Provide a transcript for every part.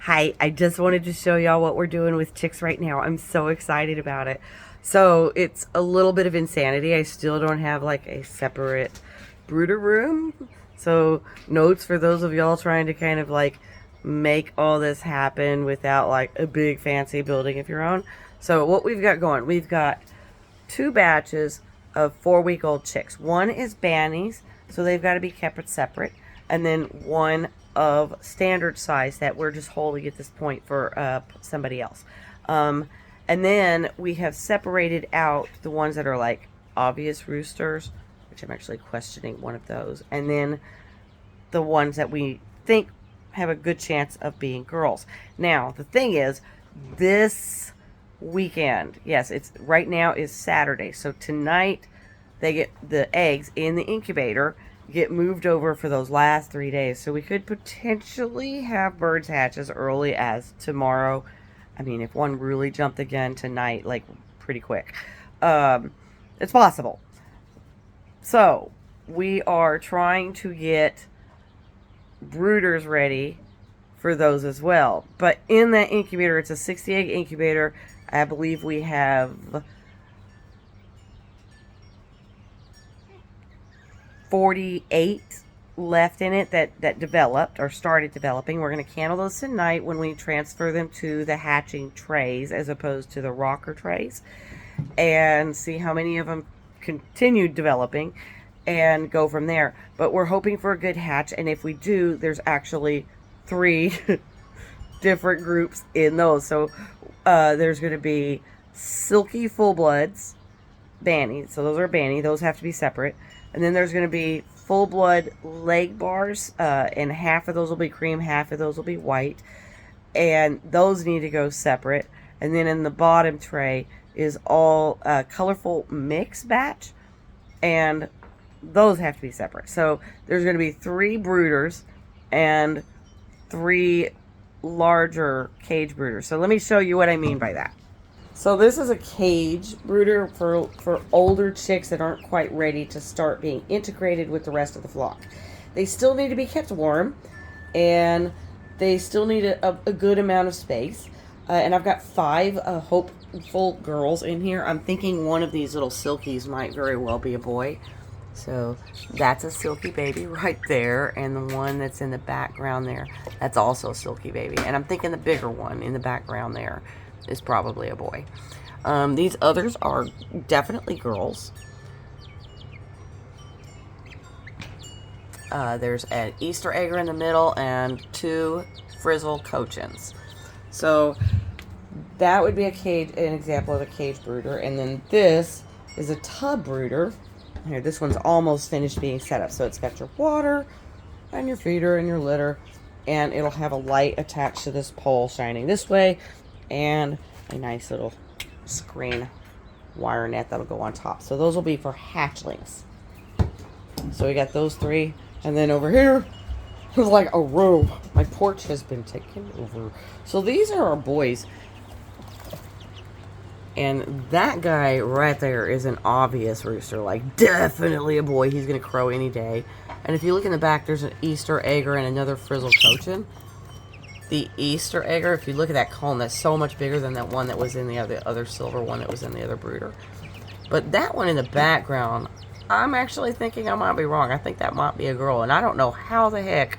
Hi, I just wanted to show y'all what we're doing with chicks right now. I'm so excited about it. So it's a little bit of insanity. I still don't have like a separate brooder room. So notes for those of y'all trying to kind of like make all this happen without like a big fancy building of your own. So what we've got going, we've got two batches of 4-week-old chicks. One is bannies, so they've got to be kept separate, and then one of standard size that we're just holding at this point for somebody else. And then we have separated out the ones that are like obvious roosters, which I'm actually questioning one of those, and then the ones that we think have a good chance of being girls. Now, the thing is, this weekend, yes, it's right now is Saturday, so tonight they get the eggs in the incubator, get moved over for those last 3 days, so we could potentially have birds hatch as early as tomorrow. I mean, if one really jumped the gun tonight, like pretty quick, it's possible. So we are trying to get brooders ready for those as well, but in that incubator, it's a 60 egg incubator. I believe we have 48 left in it that developed or started developing. We're going to candle those tonight when we transfer them to the hatching trays as opposed to the rocker trays, and see how many of them continued developing and go from there. But we're hoping for a good hatch, and if we do, there's actually 3 different groups in those. So there's going to be silky full bloods, banny. So those are banny. Those have to be separate. And then there's going to be full blood leg bars, and half of those will be cream, half of those will be white, and those need to go separate. And then in the bottom tray is all colorful mix batch, and those have to be separate. So there's going to be 3 brooders and 3 larger cage brooders. So let me show you what I mean by that. So this is a cage brooder for older chicks that aren't quite ready to start being integrated with the rest of the flock. They still need to be kept warm, and they still need a good amount of space. And I've got 5 hopeful girls in here. I'm thinking one of these little silkies might very well be a boy. So that's a silky baby right there, and the one that's in the background there, that's also a silky baby. And I'm thinking the bigger one in the background there is probably a boy. These others are definitely girls. There's an Easter egger in the middle and 2 frizzle cochins. So that would be an example of a cage brooder. And then this is a tub brooder. Here, this one's almost finished being set up. So it's got your water and your feeder and your litter, and it'll have a light attached to this pole shining this way, and a nice little screen wire net that'll go on top. So those will be for hatchlings. So we got those 3, and then over here is like a row. My porch has been taken over. So these are our boys. And that guy right there is an obvious rooster, like definitely a boy. He's gonna crow any day. And if you look in the back, there's an Easter egger and another frizzle cochin. The Easter egger, if you look at that comb, that's so much bigger than that one that was in the other silver one that was in the other brooder. But that one in the background, I'm actually thinking I might be wrong. I think that might be a girl, and I don't know how the heck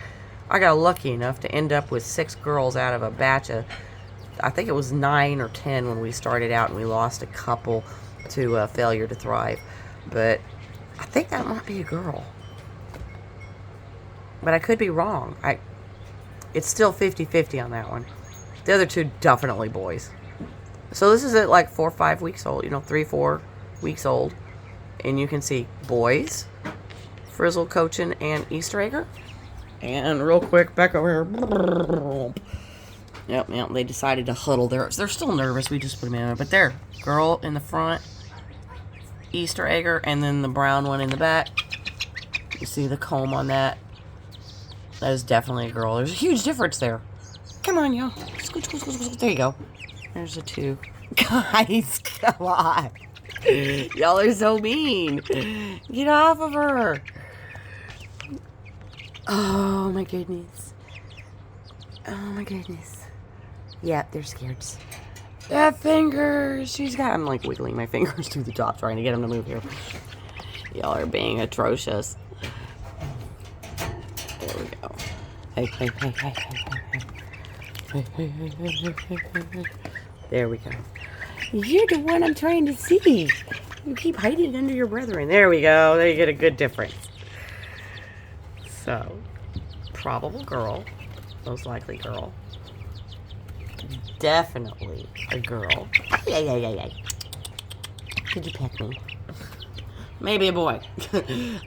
I got lucky enough to end up with 6 girls out of a batch of, I think it was 9 or 10 when we started out, and we lost a couple to failure to thrive. But I think that might be a girl. But I could be wrong. It's still 50-50 on that one. The other 2 definitely boys. So this is at like 4 or 5 weeks old, 3-4 weeks old. And you can see boys, frizzle cochin, and Easter egger. And real quick, back over here. Yep, they decided to huddle. They're still nervous. We just put them in there. But there, girl in the front, Easter egger, and then the brown one in the back. You see the comb on that? That is definitely a girl. There's a huge difference there. Come on, y'all. There you go. There's the 2. Guys, come on. Y'all are so mean. Get off of her. Oh, my goodness. Oh, my goodness. Yeah, they're scared. That finger, she's got. I'm like wiggling my fingers to the top, trying to get them to move here. Y'all are being atrocious. There we go. Hey, hey, hey, hey, hey, hey, hey, hey, hey, hey, hey, hey, hey. There we go. You're the one I'm trying to see. You keep hiding under your brethren. There we go. There you get a good difference. So, probable girl. Most likely girl. Definitely a girl. Hey, hey, hey, hey. Could you pet me? Maybe a boy.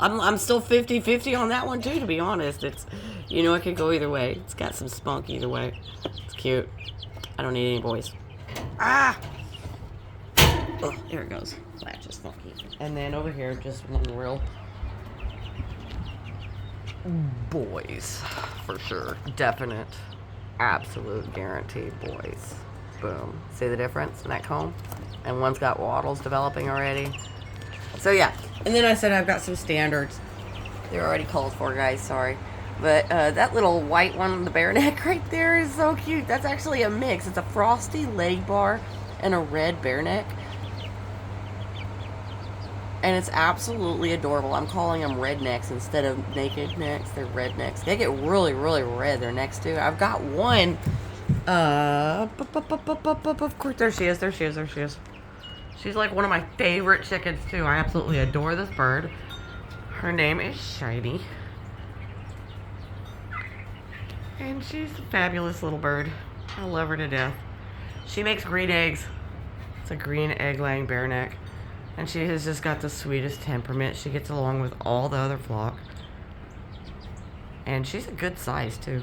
I'm still 50-50 on that one too, to be honest. It's, you know, it could go either way. It's got some spunk either way. It's cute. I don't need any boys. Ah! Oh, there it goes. Latch is funky. And then over here, just one real boys. For sure. Definite. Absolute guaranteed boys. Boom. See the difference in that comb? And one's got wattles developing already. So yeah. And then I said I've got some standards. They're already called for, guys. Sorry. But that little white one, the bear neck right there, is so cute. That's actually a mix. It's a frosty leg bar and a red bear neck. And it's absolutely adorable. I'm calling them rednecks instead of naked necks. They're rednecks. They get really, really red, their necks too. I've got one. Of course, there she is. There she is. There she is. She's like one of my favorite chickens too. I absolutely adore this bird. Her name is Shiny. And she's a fabulous little bird. I love her to death. She makes green eggs. It's a green egg-laying bear neck. And she has just got the sweetest temperament. She gets along with all the other flock. And she's a good size, too.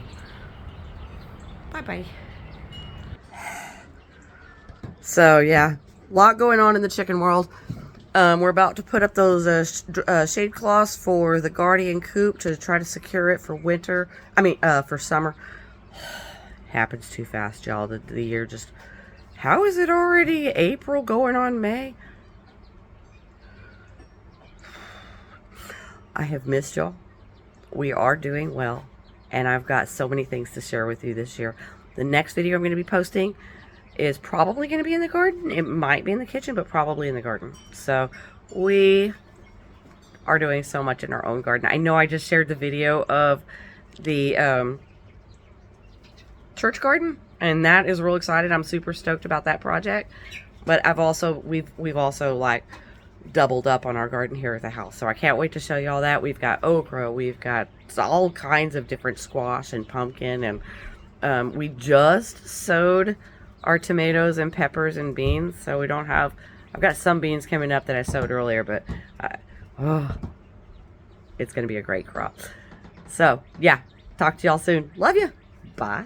Bye-bye. So, yeah. A lot going on in the chicken world. We're about to put up those shade cloths for the Guardian coop to try to secure it for winter. For summer. Happens too fast, y'all. The year just... How is it already April going on May? I have missed y'all. We are doing well. And I've got so many things to share with you this year. The next video I'm going to be posting is probably going to be in the garden. It might be in the kitchen, but probably in the garden. So we are doing so much in our own garden. I know I just shared the video of the church garden, and that is real excited. I'm super stoked about that project. But we've also like doubled up on our garden here at the house. So I can't wait to show you all that. We've got okra, we've got all kinds of different squash and pumpkin, and we just sowed our tomatoes and peppers and beans. So we don't have, I've got some beans coming up that I sowed earlier, but it's going to be a great crop. So yeah, talk to y'all soon. Love you. Bye.